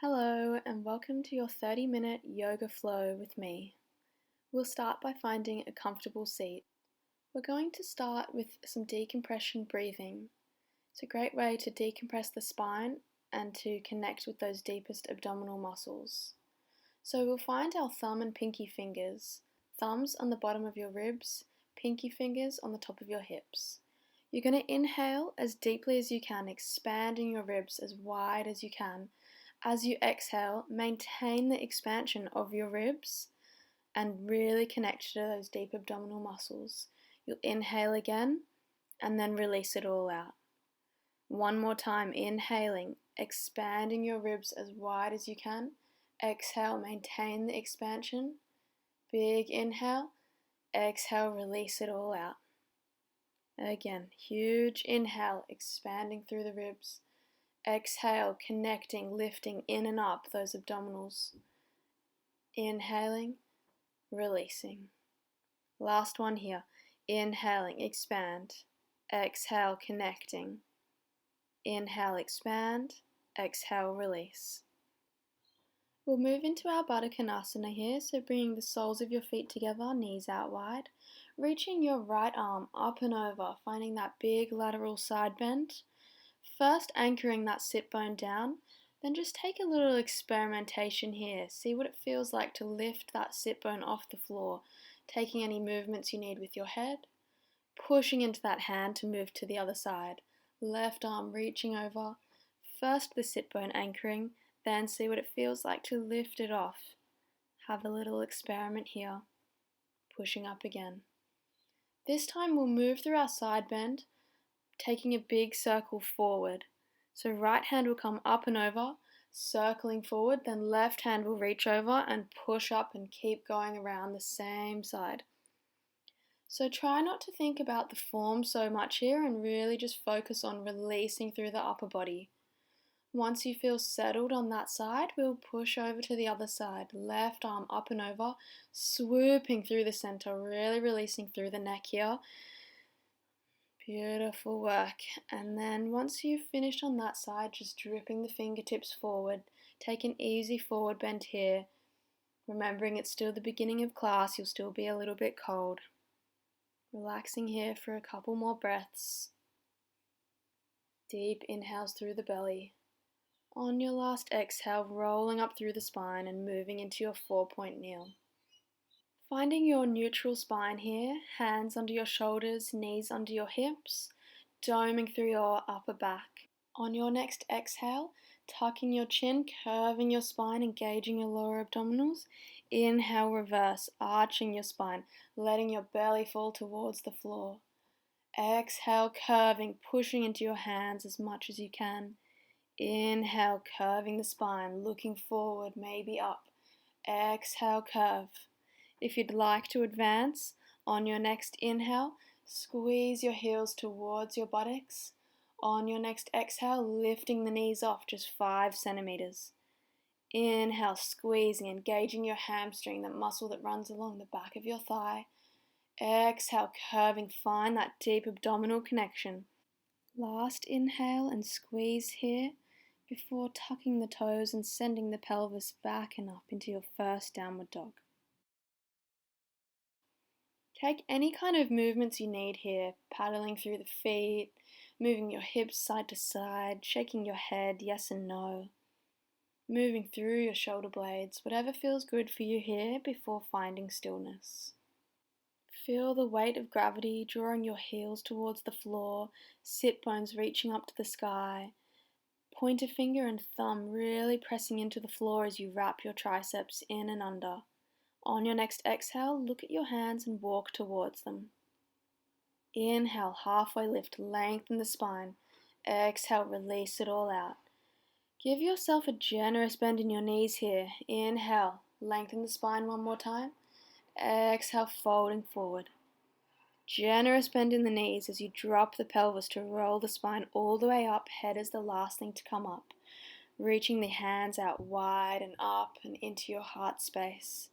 Hello, and welcome to your 30-minute yoga flow with me. We'll start by finding a comfortable seat. We're going to start with some decompression breathing. It's a great way to decompress the spine and to connect with those deepest abdominal muscles. So we'll find our thumb and pinky fingers, thumbs on the bottom of your ribs, pinky fingers on the top of your hips. You're going to inhale as deeply as you can, expanding your ribs as wide as you can. As you exhale, maintain the expansion of your ribs and really connect to those deep abdominal muscles. You'll inhale again and then release it all out. One more time, inhaling, expanding your ribs as wide as you can. Exhale, maintain the expansion. Big inhale, exhale, release it all out. Again, huge inhale, expanding through the ribs. Exhale, connecting, lifting in and up those abdominals. Inhaling, releasing. Last one here. Inhaling, expand. Exhale, connecting. Inhale, expand. Exhale, release. We'll move into our Baddha Konasana here, so bringing the soles of your feet together, knees out wide. Reaching your right arm up and over, finding that big lateral side bend. First anchoring that sit bone down, then just take a little experimentation here. See what it feels like to lift that sit bone off the floor, taking any movements you need with your head, pushing into that hand to move to the other side. Left arm reaching over, first the sit bone anchoring, then see what it feels like to lift it off. Have a little experiment here, pushing up again. This time we'll move through our side bend, taking a big circle forward. So right hand will come up and over, circling forward, then left hand will reach over and push up and keep going around the same side. So try not to think about the form so much here and really just focus on releasing through the upper body. Once you feel settled on that side, we'll push over to the other side. Left arm up and over, swooping through the center, really releasing through the neck here. Beautiful work. And then once you've finished on that side, just dripping the fingertips forward. Take an easy forward bend here. Remembering it's still the beginning of class, you'll still be a little bit cold. Relaxing here for a couple more breaths. Deep inhales through the belly. On your last exhale, rolling up through the spine and moving into your 4-point kneel. Finding your neutral spine here, hands under your shoulders, knees under your hips, doming through your upper back. On your next exhale, tucking your chin, curving your spine, engaging your lower abdominals. Inhale, reverse, arching your spine, letting your belly fall towards the floor. Exhale, curving, pushing into your hands as much as you can. Inhale, curving the spine, looking forward, maybe up. Exhale, curve. If you'd like to advance, on your next inhale, squeeze your heels towards your buttocks. On your next exhale, lifting the knees off just 5 centimeters. Inhale, squeezing, engaging your hamstring, that muscle that runs along the back of your thigh. Exhale, curving, find that deep abdominal connection. Last inhale and squeeze here before tucking the toes and sending the pelvis back and up into your first downward dog. Take any kind of movements you need here, paddling through the feet, moving your hips side to side, shaking your head yes and no, moving through your shoulder blades, whatever feels good for you here before finding stillness. Feel the weight of gravity drawing your heels towards the floor, sit bones reaching up to the sky, pointer finger and thumb really pressing into the floor as you wrap your triceps in and under. On your next exhale, look at your hands and walk towards them. Inhale, halfway lift, lengthen the spine. Exhale, release it all out. Give yourself a generous bend in your knees here. Inhale, lengthen the spine one more time. Exhale, folding forward. Generous bend in the knees as you drop the pelvis to roll the spine all the way up. Head is the last thing to come up. Reaching the hands out wide and up and into your heart space.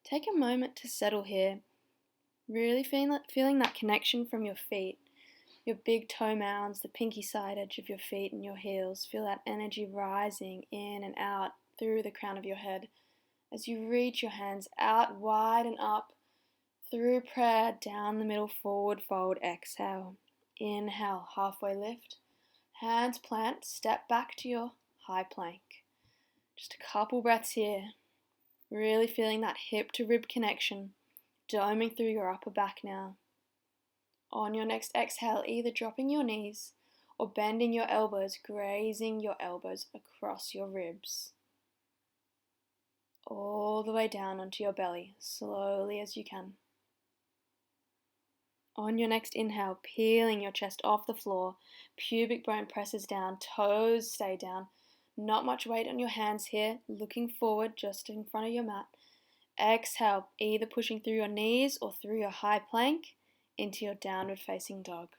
Take a moment to settle here. Really feeling that connection from your feet. Your big toe mounds, the pinky side edge of your feet and your heels. Feel that energy rising in and out through the crown of your head as you reach your hands out wide and up through prayer, down the middle, forward fold. Exhale. Inhale, halfway lift. Hands plant, step back to your high plank. Just a couple breaths here. Really feeling that hip to rib connection, doming through your upper back now. On your next exhale, either dropping your knees or bending your elbows, grazing your elbows across your ribs. All the way down onto your belly, slowly as you can. On your next inhale, peeling your chest off the floor, pubic bone presses down, toes stay down. Not much weight on your hands here, looking forward just in front of your mat. Exhale, either pushing through your knees or through your high plank into your downward facing dog.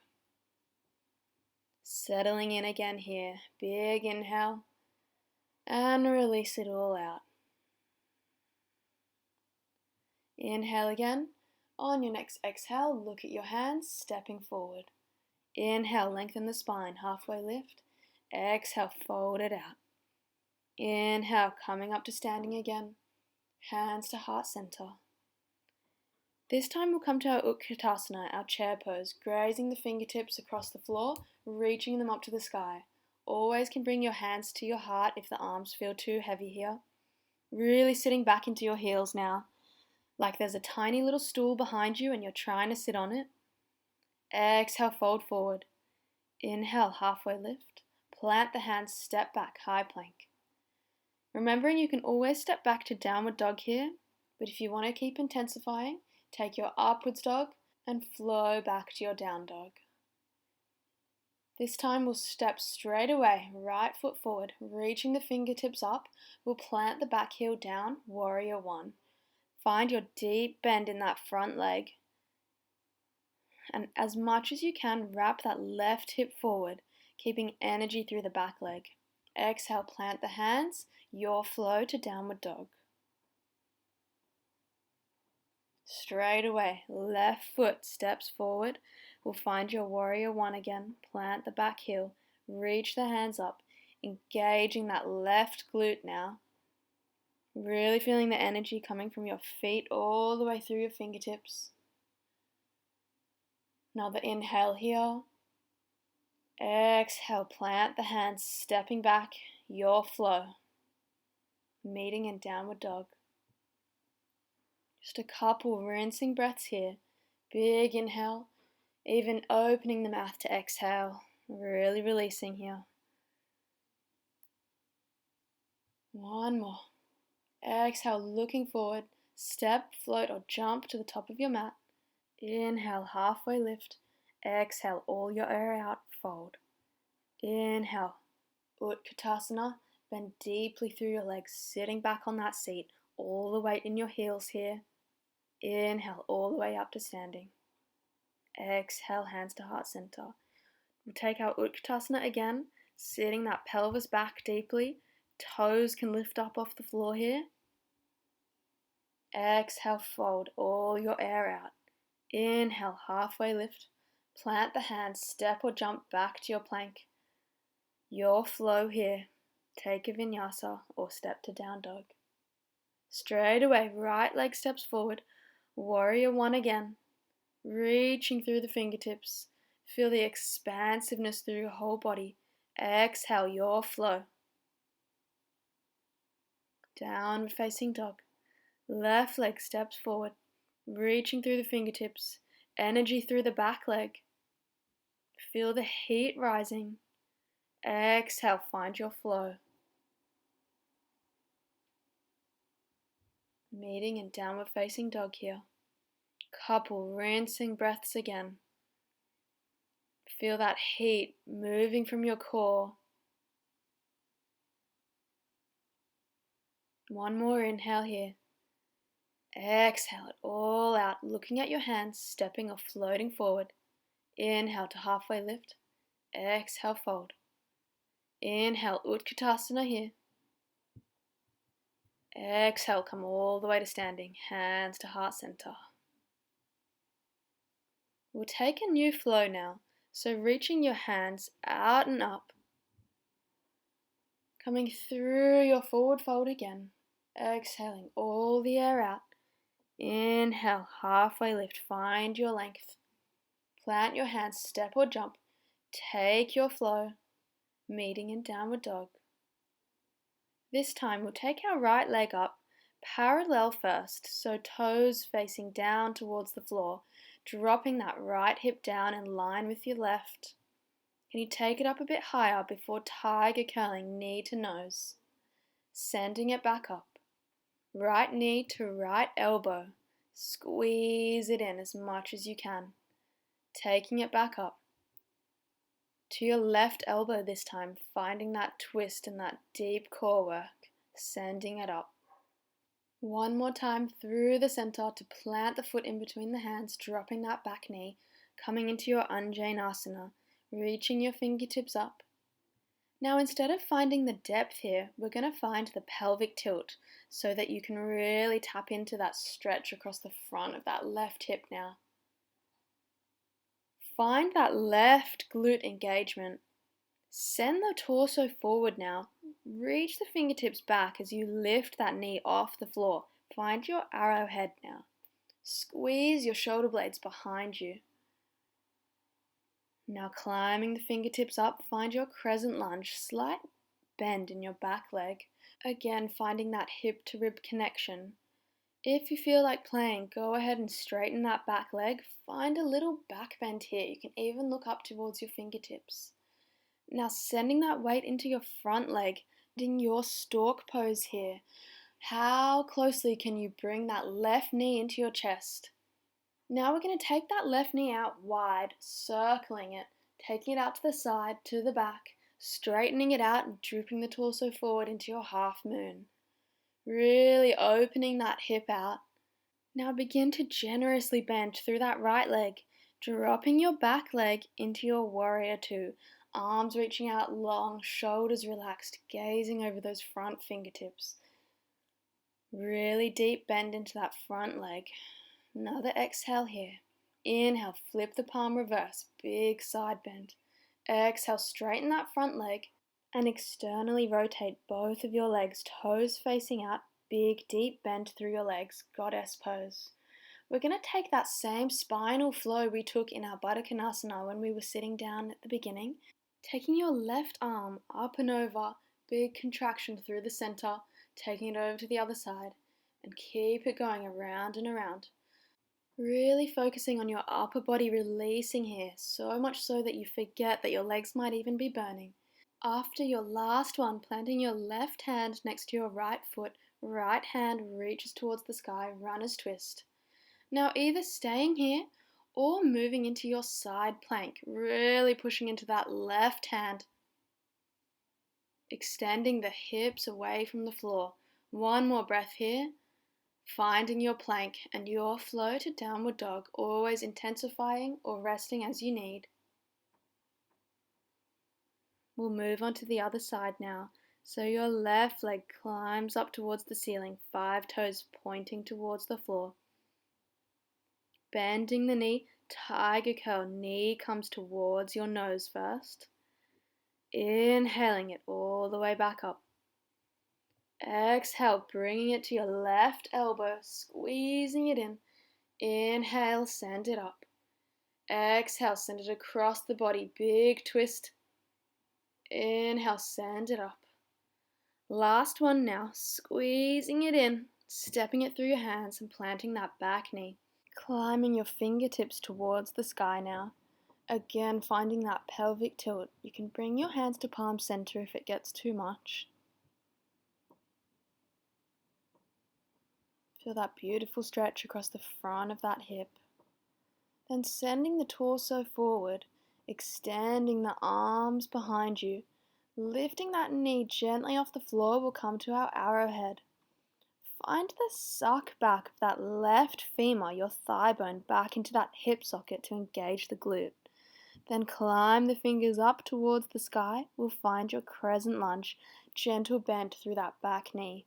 Settling in again here, big inhale, and release it all out. Inhale again. On your next exhale, look at your hands, stepping forward. Inhale, lengthen the spine, halfway lift. Exhale, fold it out. Inhale, coming up to standing again. Hands to heart center. This time we'll come to our Utkatasana, our chair pose, grazing the fingertips across the floor, reaching them up to the sky. Always can bring your hands to your heart if the arms feel too heavy here. Really sitting back into your heels now, like there's a tiny little stool behind you and you're trying to sit on it. Exhale, fold forward. Inhale, halfway lift. Plant the hands, step back, high plank. Remembering you can always step back to downward dog here, but if you want to keep intensifying, take your upwards dog and flow back to your down dog. This time we'll step straight away, right foot forward, reaching the fingertips up. We'll plant the back heel down, warrior one. Find your deep bend in that front leg. And as much as you can, wrap that left hip forward, keeping energy through the back leg. Exhale, plant the hands, your flow to downward dog. Straight away, left foot steps forward. We'll find your warrior one again. Plant the back heel, reach the hands up, engaging that left glute now. Really feeling the energy coming from your feet all the way through your fingertips. Another inhale here. Exhale, plant the hands, stepping back, your flow. Meeting in downward dog. Just a couple rinsing breaths here. Big inhale, even opening the mouth to exhale. Really releasing here. One more. Exhale, looking forward. Step, float or jump to the top of your mat. Inhale, halfway lift. Exhale, all your air out, fold. Inhale, Utkatasana. Bend deeply through your legs, sitting back on that seat. All the weight in your heels here. Inhale, all the way up to standing. Exhale, hands to heart center. We'll take our Utkatasana again, sitting that pelvis back deeply. Toes can lift up off the floor here. Exhale, fold all your air out. Inhale, halfway lift. Plant the hands, step or jump back to your plank. Your flow here. Take a vinyasa or step to down dog. Straight away, right leg steps forward. Warrior one again. Reaching through the fingertips. Feel the expansiveness through your whole body. Exhale, your flow. Downward facing dog. Left leg steps forward. Reaching through the fingertips. Energy through the back leg. Feel the heat rising. Exhale, find your flow. Meeting in downward facing dog here. Couple rinsing breaths again. Feel that heat moving from your core. One more inhale here. Exhale it all out, looking at your hands, stepping or floating forward. Inhale to halfway lift. Exhale, fold. Inhale, Utkatasana here. Exhale, come all the way to standing, hands to heart center. We'll take a new flow now, so reaching your hands out and up. Coming through your forward fold again. Exhaling all the air out. Inhale, halfway lift, find your length. Plant your hands, step or jump. Take your flow, meeting in downward dog. This time we'll take our right leg up, parallel first, so toes facing down towards the floor, dropping that right hip down in line with your left. Can you take it up a bit higher before tiger curling knee to nose? Sending it back up. Right knee to right elbow. Squeeze it in as much as you can. Taking it back up. To your left elbow this time, finding that twist and that deep core work. Sending it up. One more time through the center to plant the foot in between the hands, dropping that back knee, coming into your Anjaneyasana, reaching your fingertips up. Now instead of finding the depth here, we're going to find the pelvic tilt so that you can really tap into that stretch across the front of that left hip now. Find that left glute engagement. Send the torso forward now. Reach the fingertips back as you lift that knee off the floor. Find your arrowhead now. Squeeze your shoulder blades behind you. Now climbing the fingertips up, find your crescent lunge, slight bend in your back leg. Again, finding that hip to rib connection. If you feel like playing, go ahead and straighten that back leg. Find a little back bend here. You can even look up towards your fingertips. Now sending that weight into your front leg, in your stork pose here. How closely can you bring that left knee into your chest? Now we're going to take that left knee out wide, circling it, taking it out to the side, to the back, straightening it out and drooping the torso forward into your half moon. Really opening that hip out. Now begin to generously bend through that right leg, dropping your back leg into your warrior two. Arms reaching out long, shoulders relaxed, gazing over those front fingertips. Really deep bend into that front leg. Another exhale here. Inhale, flip the palm reverse, big side bend. Exhale, straighten that front leg and externally rotate both of your legs, toes facing out, big deep bend through your legs, goddess pose. We're going to take that same spinal flow we took in our Baddha Konasana when we were sitting down at the beginning, taking your left arm up and over, big contraction through the center, taking it over to the other side, and keep it going around and around. Really focusing on your upper body releasing here, so much so that you forget that your legs might even be burning. After your last one, planting your left hand next to your right foot, right hand reaches towards the sky, runner's twist. Now either staying here or moving into your side plank, really pushing into that left hand, extending the hips away from the floor. One more breath here. Finding your plank and your flow to downward dog, always intensifying or resting as you need. We'll move on to the other side now. So your left leg climbs up towards the ceiling, 5 toes pointing towards the floor. Bending the knee, tiger curl, knee comes towards your nose first. Inhaling it all the way back up. Exhale, bringing it to your left elbow, squeezing it in. Inhale, send it up. Exhale, send it across the body, big twist. Inhale, send it up. Last one now, squeezing it in, stepping it through your hands and planting that back knee. Climbing your fingertips towards the sky now. Again, finding that pelvic tilt. You can bring your hands to palm center if it gets too much. Feel that beautiful stretch across the front of that hip. Then sending the torso forward, extending the arms behind you. Lifting that knee gently off the floor, we'll come to our arrowhead. Find the suck back of that left femur, your thigh bone, back into that hip socket to engage the glute. Then climb the fingers up towards the sky. We'll find your crescent lunge, gentle bend through that back knee.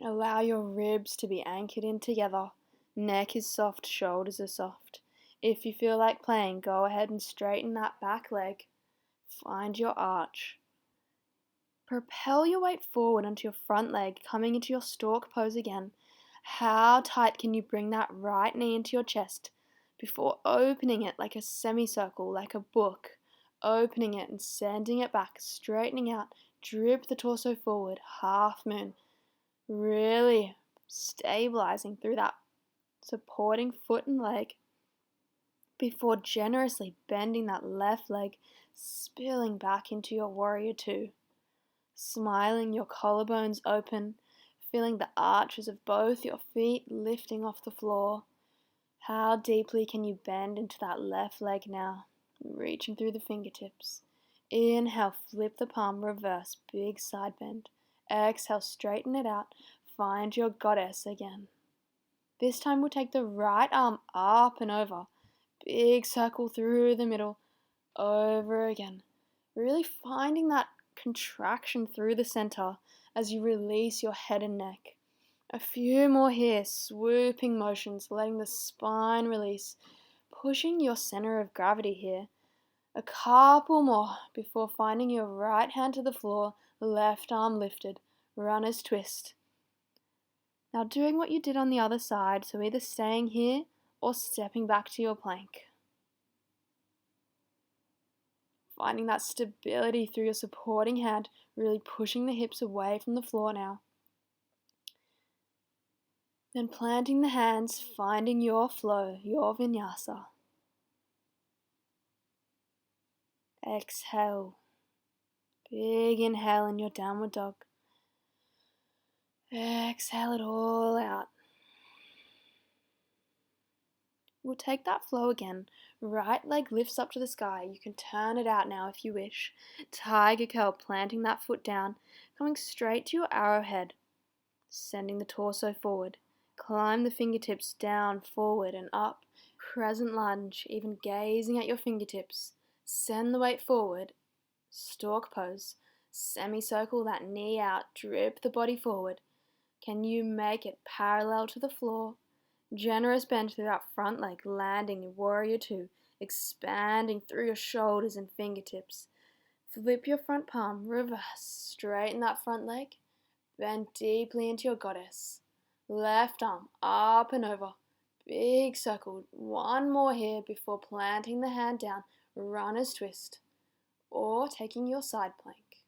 Allow your ribs to be anchored in together. Neck is soft, shoulders are soft. If you feel like playing, go ahead and straighten that back leg. Find your arch. Propel your weight forward onto your front leg, coming into your stork pose again. How tight can you bring that right knee into your chest before opening it like a semicircle, like a book? Opening it and sending it back, straightening out, drip the torso forward, half moon. Really stabilizing through that supporting foot and leg before generously bending that left leg, spilling back into your warrior two. Smiling, your collarbones open, feeling the arches of both your feet lifting off the floor. How deeply can you bend into that left leg now, reaching through the fingertips. Inhale, flip the palm, reverse, big side bend. Exhale, straighten it out, find your goddess again. This time we'll take the right arm up and over, big circle through the middle, over again. Really finding that contraction through the center as you release your head and neck. A few more here, swooping motions, letting the spine release, pushing your center of gravity here. A couple more before finding your right hand to the floor, left arm lifted, runner's twist. Now doing what you did on the other side, so either staying here or stepping back to your plank. Finding that stability through your supporting hand, really pushing the hips away from the floor now. Then planting the hands, finding your flow, your vinyasa. Exhale. Big inhale in your downward dog. Exhale it all out. We'll take that flow again. Right leg lifts up to the sky. You can turn it out now if you wish. Tiger curl, planting that foot down, coming straight to your arrowhead. Sending the torso forward. Climb the fingertips down, forward and up. Crescent lunge, even gazing at your fingertips. Send the weight forward. Stork pose. Semicircle that knee out. Drip the body forward. Can you make it parallel to the floor? Generous bend through that front leg, landing in warrior two, expanding through your shoulders and fingertips. Flip your front palm, reverse, straighten that front leg, bend deeply into your goddess. Left arm up and over, big circle. One more here before planting the hand down, runner's twist, or taking your side plank.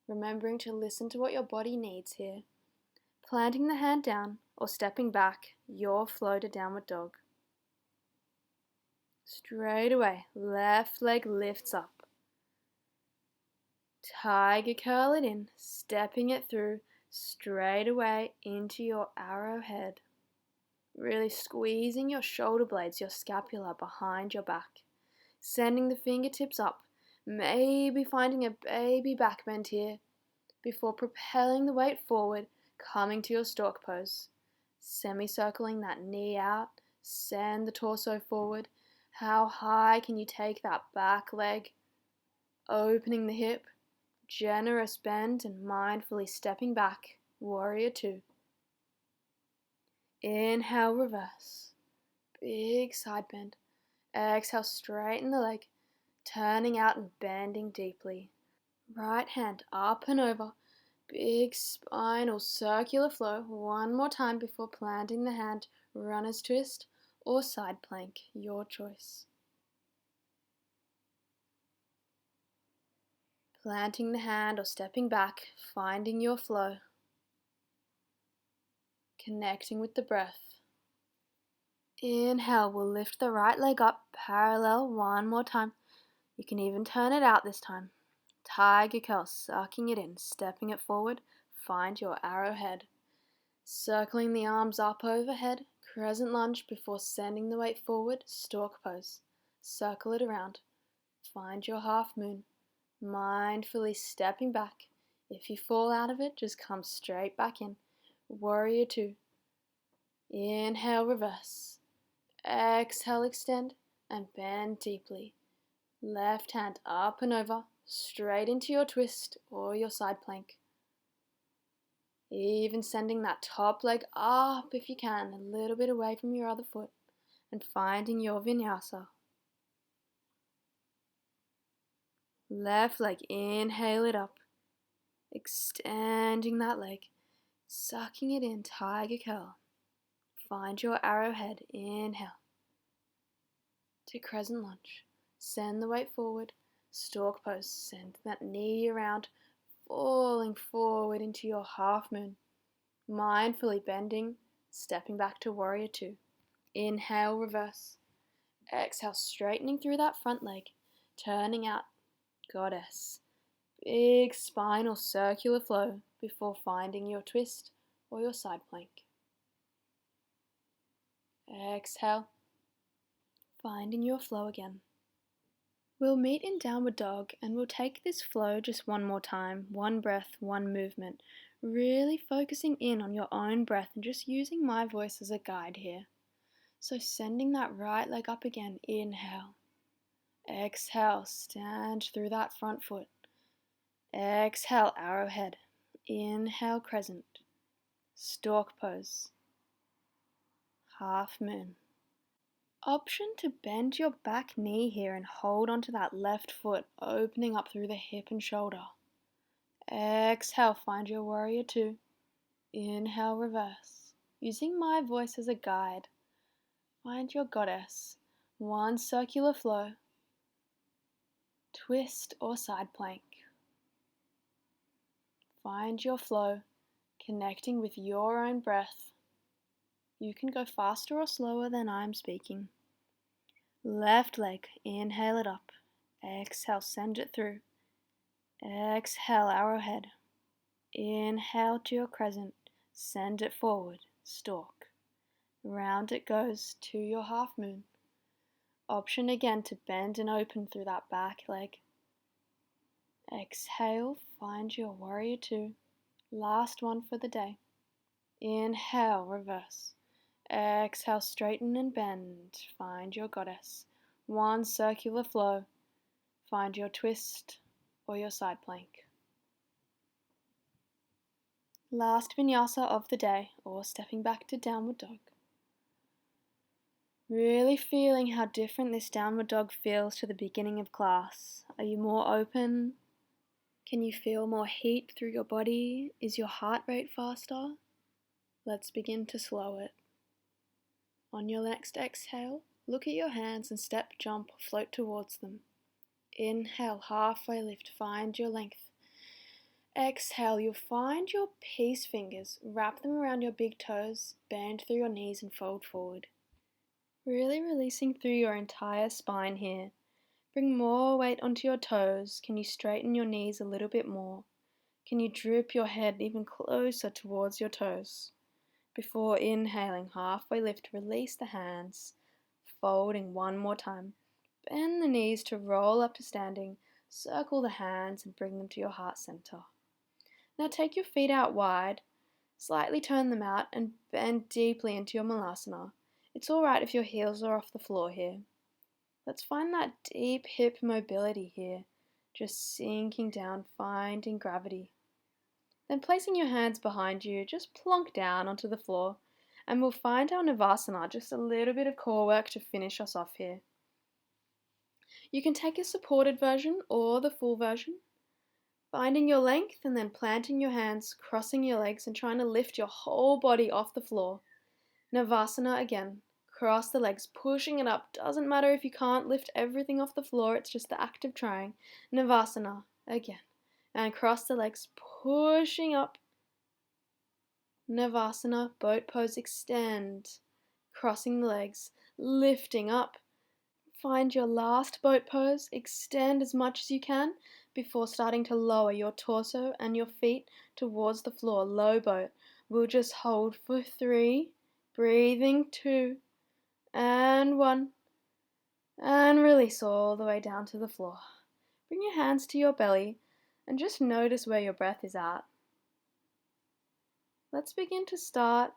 Remembering to listen to what your body needs here. Planting the hand down or stepping back, your flow to downward dog. Straight away, left leg lifts up. Tiger curl it in, stepping it through, straight away into your arrowhead. Really squeezing your shoulder blades, your scapula behind your back. Sending the fingertips up, maybe finding a baby back bend here, before propelling the weight forward, coming to your stork pose. Semicircling that knee out, send the torso forward. How high can you take that back leg? Opening the hip, generous bend and mindfully stepping back, warrior two. Inhale, reverse, big side bend. Exhale, straighten the leg, turning out and bending deeply. Right hand up and over. Big spinal circular flow. One more time before planting the hand, runner's twist or side plank, your choice. Planting the hand or stepping back, finding your flow. Connecting with the breath. Inhale, we'll lift the right leg up, parallel one more time. You can even turn it out this time. Tiger curl, sucking it in, stepping it forward, find your arrowhead. Circling the arms up overhead, crescent lunge before sending the weight forward, stork pose. Circle it around, find your half moon, mindfully stepping back. If you fall out of it, just come straight back in. Warrior two. Inhale, reverse. Exhale, extend and bend deeply. Left hand up and over, straight into your twist or your side plank. Even sending that top leg up if you can, a little bit away from your other foot, and finding your vinyasa. Left leg, inhale it up, extending that leg, sucking it in, tiger curl. Find your arrowhead, inhale, to crescent lunge. Send the weight forward, stork pose, send that knee around, falling forward into your half moon. Mindfully bending, stepping back to warrior two. Inhale, reverse. Exhale, straightening through that front leg, turning out, goddess. Big spinal circular flow before finding your twist or your side plank. Exhale, finding your flow again. We'll meet in downward dog and we'll take this flow just one more time, one breath, one movement, really focusing in on your own breath and just using my voice as a guide here. So sending that right leg up again, inhale. Exhale, stand through that front foot. Exhale, arrowhead. Inhale, crescent. Stork pose. Half moon. Option to bend your back knee here and hold onto that left foot, opening up through the hip and shoulder. Exhale, find your warrior two. Inhale, reverse. Using my voice as a guide. Find your goddess. One circular flow. Twist or side plank. Find your flow, connecting with your own breath. You can go faster or slower than I'm speaking. Left leg, inhale it up. Exhale, send it through. Exhale, arrowhead. Inhale to your crescent. Send it forward, stork. Round it goes to your half moon. Option again to bend and open through that back leg. Exhale, find your warrior two. Last one for the day. Inhale, reverse. Exhale, straighten and bend. Find your goddess. One circular flow. Find your twist or your side plank. Last vinyasa of the day, or stepping back to downward dog. Really feeling how different this downward dog feels to the beginning of class. Are you more open? Can you feel more heat through your body? Is your heart rate faster? Let's begin to slow it. On your next exhale, look at your hands and step, jump, or float towards them. Inhale, halfway lift, find your length. Exhale, you'll find your peace fingers, wrap them around your big toes, bend through your knees and fold forward. Really releasing through your entire spine here. Bring more weight onto your toes. Can you straighten your knees a little bit more? Can you droop your head even closer towards your toes? Before inhaling, halfway lift, release the hands, folding one more time. Bend the knees to roll up to standing, circle the hands and bring them to your heart center. Now take your feet out wide, slightly turn them out and bend deeply into your malasana. It's alright if your heels are off the floor here. Let's find that deep hip mobility here, just sinking down, finding gravity. Then placing your hands behind you, just plonk down onto the floor and we'll find our Navasana, just a little bit of core work to finish us off here. You can take a supported version or the full version, finding your length and then planting your hands, crossing your legs and trying to lift your whole body off the floor. Navasana again, cross the legs, pushing it up. Doesn't matter if you can't lift everything off the floor, it's just the act of trying. Navasana again, and cross the legs, pushing up. Navasana, boat pose, extend, crossing the legs, lifting up. Find your last boat pose, extend as much as you can before starting to lower your torso and your feet towards the floor, low boat. We'll just hold for 3, breathing 2, and 1, and release all the way down to the floor. Bring your hands to your belly and just notice where your breath is at. Let's begin to start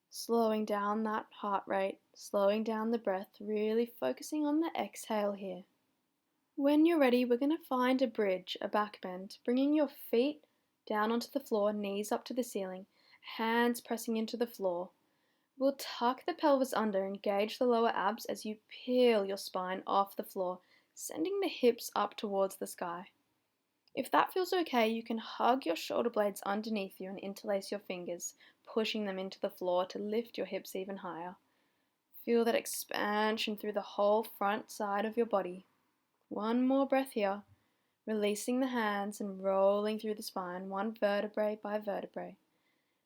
slowing down that heart rate, slowing down the breath, really focusing on the exhale here. When you're ready, we're going to find a bridge, a back bend, bringing your feet down onto the floor, knees up to the ceiling, hands pressing into the floor. We'll tuck the pelvis under, engage the lower abs as you peel your spine off the floor, sending the hips up towards the sky. If that feels okay, you can hug your shoulder blades underneath you and interlace your fingers, pushing them into the floor to lift your hips even higher. Feel that expansion through the whole front side of your body. One more breath here, releasing the hands and rolling through the spine, one vertebrae by vertebrae.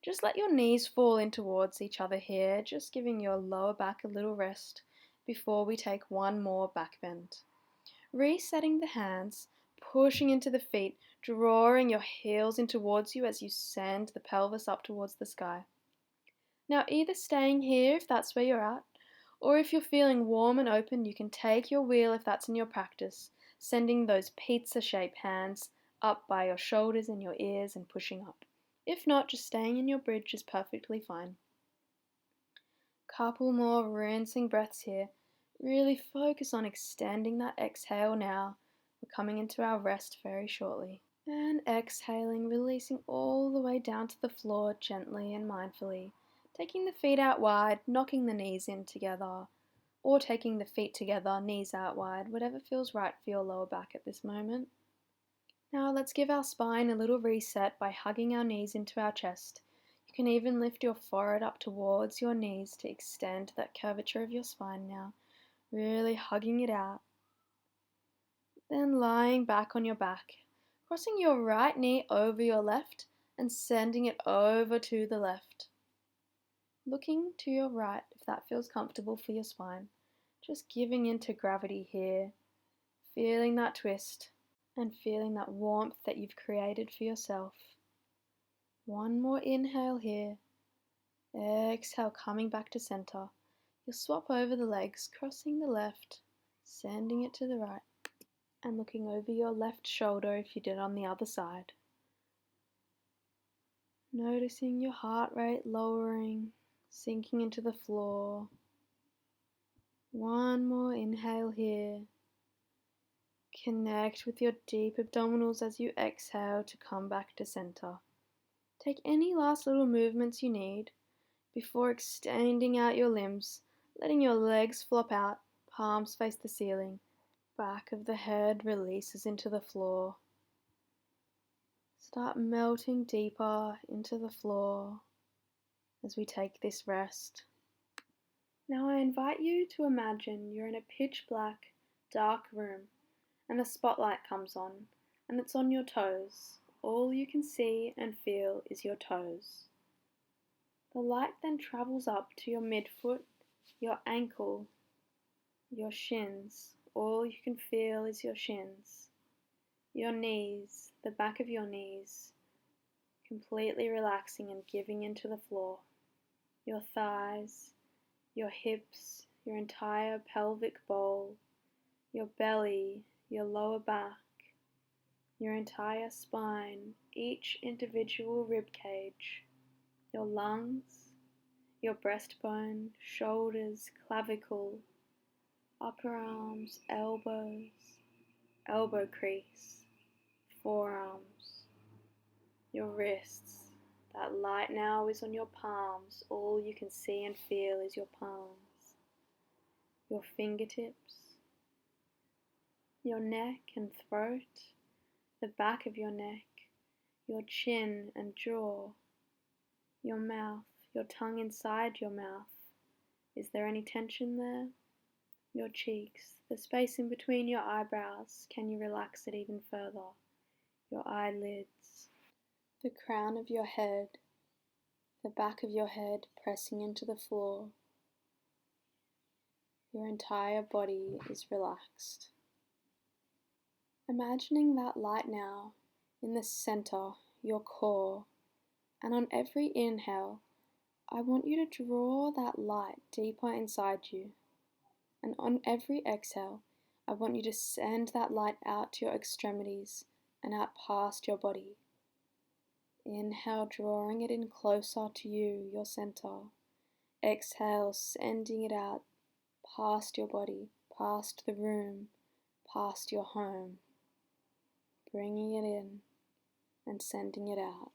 Just let your knees fall in towards each other here, just giving your lower back a little rest before we take one more back bend. Resetting the hands, pushing into the feet, drawing your heels in towards you as you send the pelvis up towards the sky. Now either staying here if that's where you're at, or if you're feeling warm and open, you can take your wheel if that's in your practice, sending those pizza-shaped hands up by your shoulders and your ears and pushing up. If not, just staying in your bridge is perfectly fine. Couple more rinsing breaths here. Really focus on extending that exhale now. We're coming into our rest very shortly. And exhaling, releasing all the way down to the floor gently and mindfully. Taking the feet out wide, knocking the knees in together, or taking the feet together, knees out wide, whatever feels right for your lower back at this moment. Now let's give our spine a little reset by hugging our knees into our chest. You can even lift your forehead up towards your knees to extend that curvature of your spine now, really hugging it out. Then lying back on your back, crossing your right knee over your left and sending it over to the left. Looking to your right if that feels comfortable for your spine. Just giving into gravity here, feeling that twist and feeling that warmth that you've created for yourself. One more inhale here. Exhale, coming back to center. You'll swap over the legs, crossing the left, sending it to the right, and looking over your left shoulder if you did on the other side. Noticing your heart rate lowering, sinking into the floor. One more inhale here. Connect with your deep abdominals as you exhale to come back to center. Take any last little movements you need before extending out your limbs, letting your legs flop out, palms face the ceiling. Back of the head releases into the floor. Start melting deeper into the floor as we take this rest. Now I invite you to imagine you're in a pitch black, dark room and a spotlight comes on and it's on your toes. All you can see and feel is your toes. The light then travels up to your midfoot, your ankle, your shins. All you can feel is your shins. Your knees, the back of your knees, completely relaxing and giving into the floor. Your thighs, your hips, your entire pelvic bowl, your belly, your lower back, your entire spine, each individual rib cage, your lungs, your breastbone, shoulders, clavicle, upper arms, elbows, elbow crease, forearms, your wrists. That light now is on your palms. All you can see and feel is your palms, your fingertips, your neck and throat, the back of your neck, your chin and jaw, your mouth, your tongue inside your mouth. Is there any tension there? Your cheeks, the space in between your eyebrows, can you relax it even further? Your eyelids, the crown of your head, the back of your head pressing into the floor. Your entire body is relaxed. Imagining that light now in the center, your core, and on every inhale, I want you to draw that light deeper inside you. And on every exhale, I want you to send that light out to your extremities and out past your body. Inhale, drawing it in closer to you, your center. Exhale, sending it out past your body, past the room, past your home. Bringing it in and sending it out.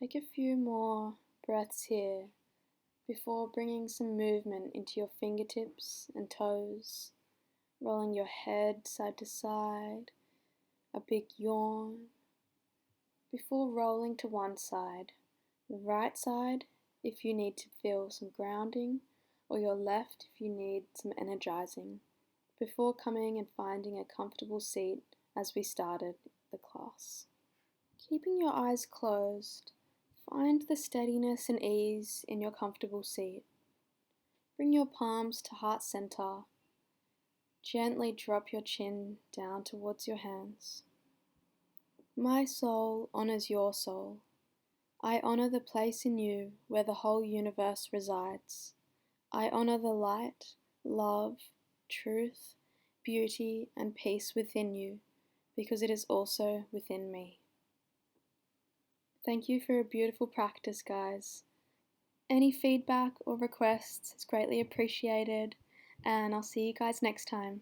Take a few more breaths here before bringing some movement into your fingertips and toes, rolling your head side to side, a big yawn, before rolling to one side, the right side if you need to feel some grounding, or your left if you need some energizing, before coming and finding a comfortable seat as we started the class. Keeping your eyes closed, find the steadiness and ease in your comfortable seat. Bring your palms to heart center. Gently drop your chin down towards your hands. My soul honors your soul. I honor the place in you where the whole universe resides. I honor the light, love, truth, beauty, and peace within you, because it is also within me. Thank you for a beautiful practice, guys. Any feedback or requests is greatly appreciated, and I'll see you guys next time.